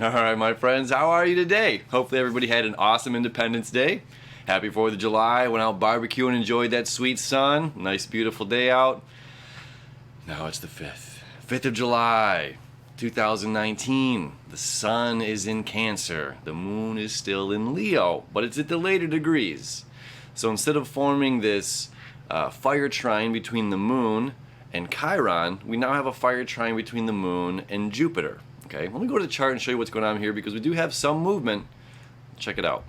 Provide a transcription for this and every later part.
All right, my friends, how are you today? Hopefully everybody had an awesome Independence Day. Happy 4th of July, went out barbecuing and enjoyed that sweet sun. Nice, beautiful day out. Now it's the 5th. 5th of July, 2019. The sun is in Cancer. The moon is still in Leo, but it's at the later degrees. So instead of forming this fire trine between the moon and Chiron, we now have a fire trine between the moon and Jupiter. Okay, let me go to the chart and show you what's going on here because we do have some movement. Check it out.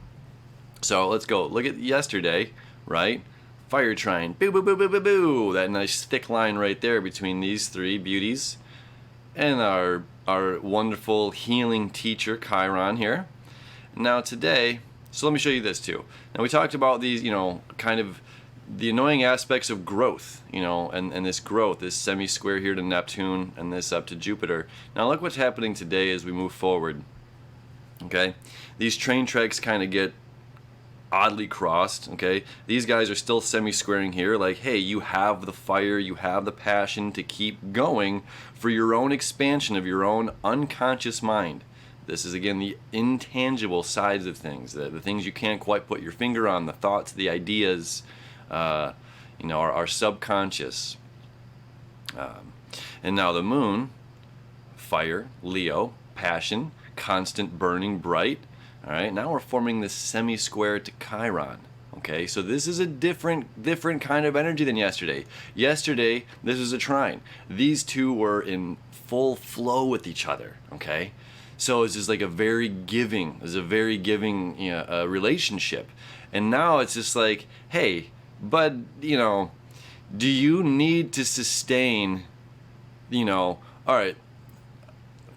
So let's go. Look at yesterday, right? Fire trine. Boo, boo, boo, boo, boo, boo. That nice thick line right there between these three beauties and our wonderful healing teacher, Chiron here. Now today, so let me show you this too. Now we talked about these, kind of the annoying aspects of growth, and this growth, this semi-square here to Neptune and this up to Jupiter. Now look what's happening today as we move forward. Okay, these train tracks kind of get oddly crossed. Okay, these guys are still semi-squaring here, like, hey, you have the fire, you have the passion to keep going for your own expansion of your own unconscious mind. This is, again, the intangible sides of things, the things you can't quite put your finger on, the thoughts, the ideas, our subconscious. And now the moon, fire, Leo, passion, constant burning bright. All right, now we're forming this semi-square to Chiron. Okay, so this is a different kind of energy than yesterday. Yesterday, this is a trine. These two were in full flow with each other. Okay, so it's just like a very giving relationship. And now it's just like, hey, but, do you need to sustain, all right,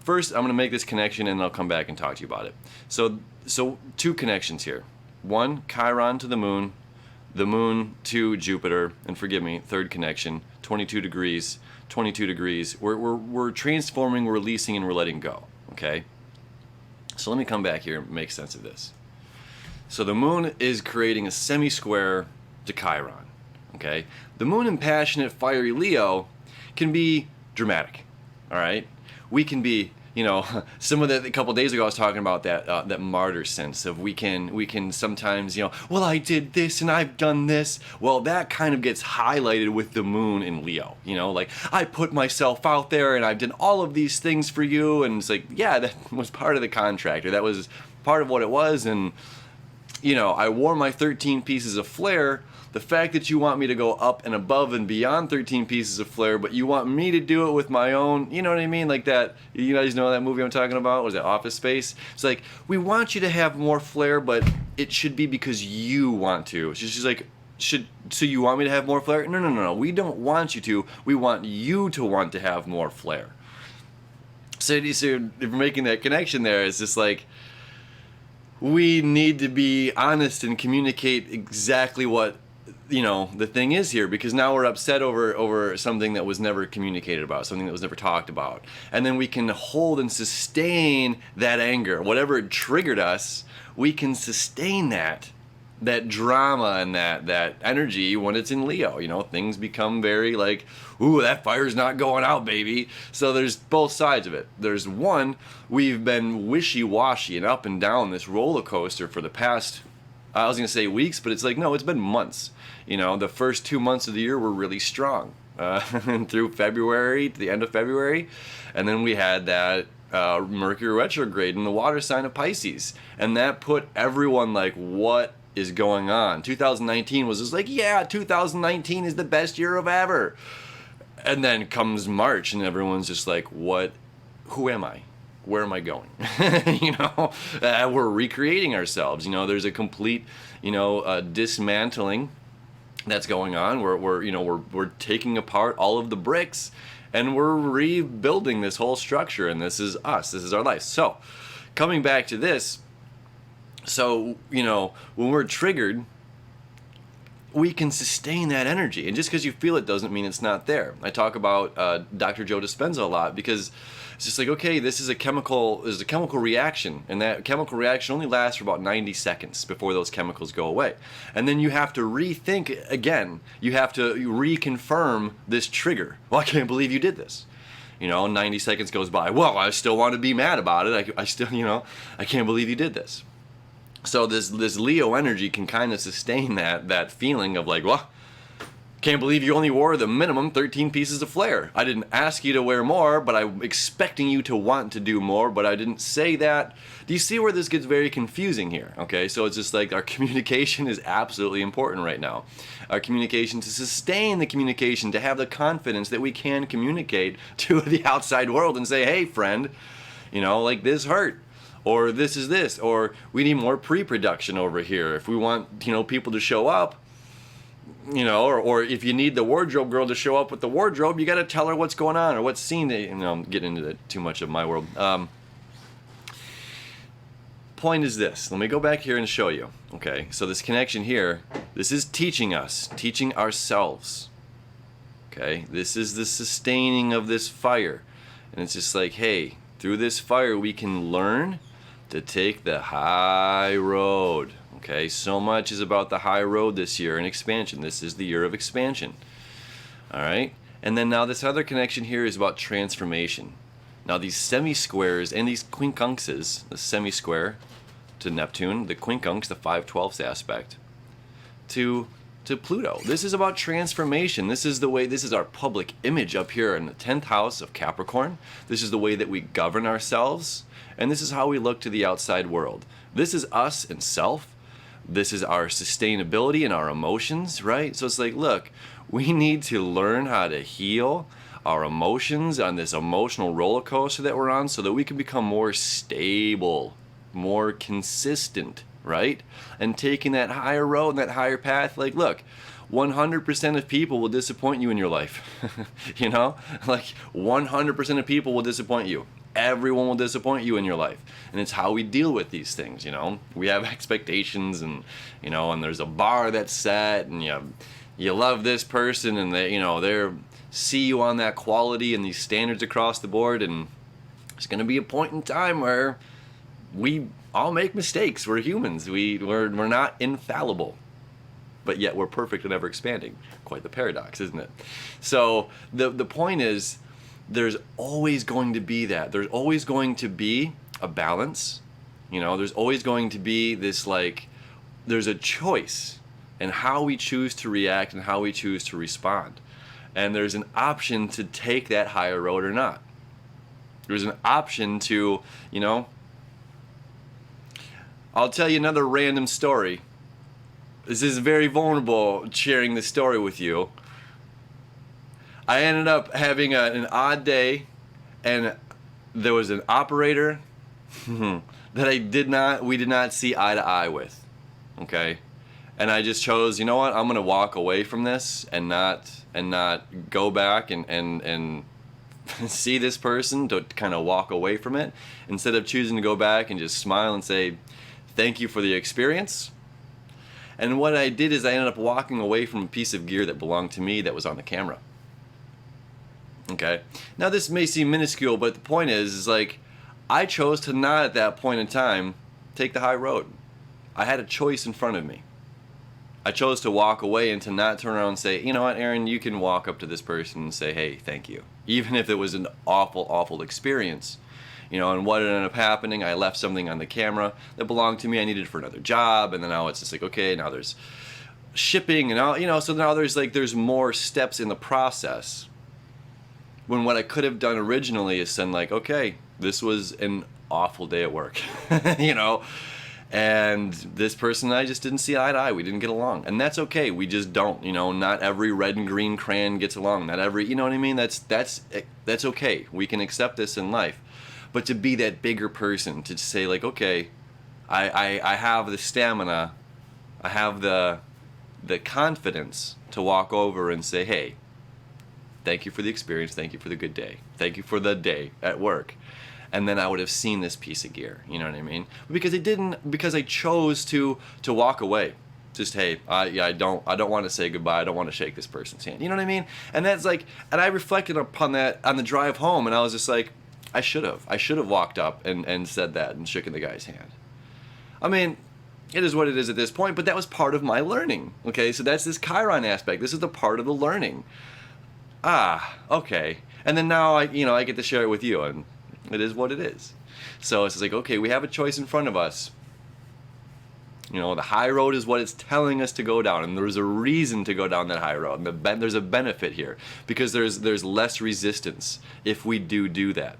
first I'm going to make this connection and I'll come back and talk to you about it. So two connections here. One, Chiron to the moon to Jupiter, and forgive me, third connection, 22 degrees. We're transforming, we're releasing, and we're letting go, okay? So let me come back here and make sense of this. So the moon is creating a semi-square to Chiron, okay? The moon in passionate, fiery Leo can be dramatic, all right? We can be, some of a couple days ago I was talking about that martyr sense of we can sometimes, well, I did this and I've done this. Well, that kind of gets highlighted with the moon in Leo, like I put myself out there and I've done all of these things for you, and it's like, yeah, that was part of the contract, or that was part of what it was, and I wore my 13 pieces of flair. The fact that you want me to go up and above and beyond 13 pieces of flair, but you want me to do it with my own, you know what I mean? Like that, you guys know that movie I'm talking about? Was that Office Space? It's like, we want you to have more flair, but it should be because you want to. It's just like, so you want me to have more flair? No. We don't want you to. We want you to want to have more flair. So if we're making that connection there, it's just like, we need to be honest and communicate exactly what the thing is here, because now we're upset over something that was never communicated about, something that was never talked about, and then we can hold and sustain that anger, whatever triggered us. We can sustain that drama and that energy when it's in Leo. Things become very like, ooh, that fire's not going out, baby. So there's both sides of it. There's one, we've been wishy-washy and up and down this roller coaster for the past, I was going to say weeks, but it's like, no, it's been months. The first 2 months of the year were really strong, through February, to the end of February. And then we had that Mercury retrograde in the water sign of Pisces. And that put everyone like, what is going on? 2019 was just like, yeah, 2019 is the best year of ever. And then comes March and everyone's just like, what? Who am I? Where am I going? We're recreating ourselves. There's a complete, dismantling that's going on. We're taking apart all of the bricks and we're rebuilding this whole structure. And this is us. This is our life. So, coming back to this. So, when we're triggered, we can sustain that energy. And just because you feel it doesn't mean it's not there. I talk about Dr. Joe Dispenza a lot, because it's just like, okay, this is a chemical reaction, and that chemical reaction only lasts for about 90 seconds before those chemicals go away. And then you have to rethink again. You have to reconfirm this trigger. Well, I can't believe you did this. 90 seconds goes by. Well, I still want to be mad about it. I still, I can't believe you did this. So this Leo energy can kind of sustain that feeling of like, well, can't believe you only wore the minimum 13 pieces of flair. I didn't ask you to wear more, but I'm expecting you to want to do more, but I didn't say that. Do you see where this gets very confusing here? Okay, so it's just like our communication is absolutely important right now. Our communication, to sustain the communication, to have the confidence that we can communicate to the outside world and say, hey friend, like this hurt. Or this is this, or we need more pre-production over here. If we want, people to show up, or if you need the wardrobe girl to show up with the wardrobe, you got to tell her what's going on or what's seen. I'm getting into that too much of my world. Point is this. Let me go back here and show you. Okay, so this connection here, this is teaching us, teaching ourselves. Okay, this is the sustaining of this fire. And it's just like, hey, through this fire we can learn to take the high road. Okay, so much is about the high road this year and expansion. This is the year of expansion. All right, and then now this other connection here is about transformation. Now these semi-squares and these quincunxes, the semi-square to Neptune, the quincunx, the 5/12 aspect, to Pluto. This is about transformation. This is the way, this is our public image up here in the 10th house of Capricorn. This is the way that we govern ourselves, and this is how we look to the outside world. This is us in self. This is our sustainability and our emotions, right? So it's like, look, we need to learn how to heal our emotions on this emotional roller coaster that we're on so that we can become more stable, more consistent, right? And taking that higher road and that higher path, like, look, 100% of people will disappoint you in your life. Like 100% of people will disappoint you. Everyone will disappoint you in your life. And it's how we deal with these things, We have expectations and, and there's a bar that's set and you love this person and they're see you on that quality and these standards across the board, and there's going to be a point in time where we all make mistakes. We're humans. We're not infallible, but yet we're perfect and ever expanding. Quite the paradox, isn't it? So the point is, there's always going to be that. There's always going to be a balance. There's always going to be this, like, there's a choice in how we choose to react and how we choose to respond. And there's an option to take that higher road or not. There's an option to, I'll tell you another random story. This is very vulnerable sharing this story with you. I ended up having an odd day, and there was an operator that we did not see eye to eye with. Okay? And I just chose, I'm going to walk away from this and not go back and see this person, to kind of walk away from it, instead of choosing to go back and just smile and say, thank you for the experience. And what I did is I ended up walking away from a piece of gear that belonged to me that was on the camera. Okay? Now this may seem minuscule, but the point is like, I chose to not at that point in time take the high road. I had a choice in front of me. I chose to walk away and to not turn around and say, you know what, Aaron, you can walk up to this person and say, hey, thank you. Even if it was an awful, awful experience. And what ended up happening, I left something on the camera that belonged to me. I needed it for another job. And then now it's just like, okay, now there's shipping and all, so now there's more steps in the process. When what I could have done originally is said like, okay, this was an awful day at work, and this person and I just didn't see eye to eye. We didn't get along, and that's okay. We just don't, not every red and green crayon gets along. Not every, you know what I mean? That's okay. We can accept this in life, but to be that bigger person, to say like, okay, I have the stamina, I have the confidence to walk over and say, hey, thank you for the experience, thank you for the good day, thank you for the day at work. And then I would have seen this piece of gear, you know what I mean? Because I chose to walk away. Just, hey, I don't want to say goodbye, I don't want to shake this person's hand. You know what I mean? And that's like, and I reflected upon that on the drive home, and I was just like, I should have walked up and said that and shaken the guy's hand. I mean, it is what it is at this point, but that was part of my learning. Okay, so that's this Chiron aspect. This is the part of the learning. Okay. And then now I get to share it with you, and it is what it is. So it's just like, okay, we have a choice in front of us. The high road is what it's telling us to go down, and there's a reason to go down that high road. And there's a benefit here because there's less resistance if we do that.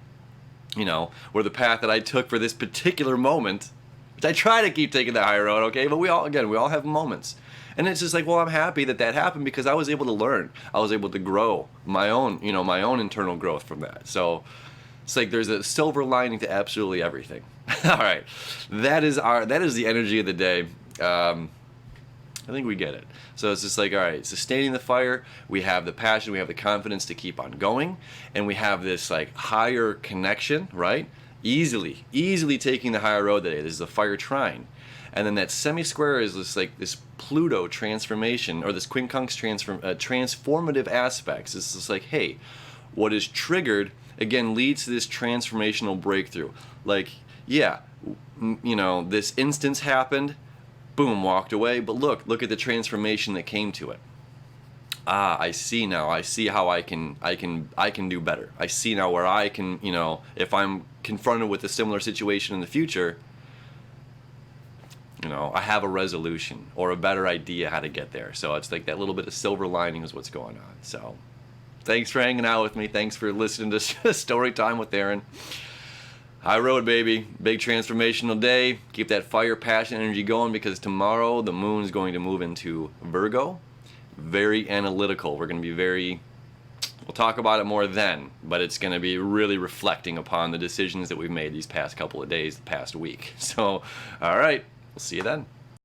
Where the path that I took for this particular moment, which I try to keep taking the high road, okay, but we all have moments. And it's just like, well, I'm happy that happened because I was able to learn. I was able to grow my own internal growth from that. So it's like there's a silver lining to absolutely everything. All right, that is the energy of the day. I think we get it. So it's just like, all right, sustaining the fire. We have the passion. We have the confidence to keep on going, and we have this like higher connection, right? Easily taking the higher road today. This is the fire trine, and then that semi-square is this Pluto transformation, or this quincunx transformative aspects. It's just like, hey, what is triggered again leads to this transformational breakthrough. Like, yeah, this instance happened, boom, walked away, but look at the transformation that came to it. I see now. I see how I can do better. I see now where I can, if I'm confronted with a similar situation in the future, I have a resolution or a better idea how to get there. So it's like that little bit of silver lining is what's going on. So thanks for hanging out with me. Thanks for listening to Story Time with Aaron. High road, baby. Big transformational day. Keep that fire, passion, energy going, because tomorrow the moon's going to move into Virgo. Very analytical. We're going to be we'll talk about it more then, but it's going to be really reflecting upon the decisions that we've made these past couple of days, the past week. So, all right. We'll see you then.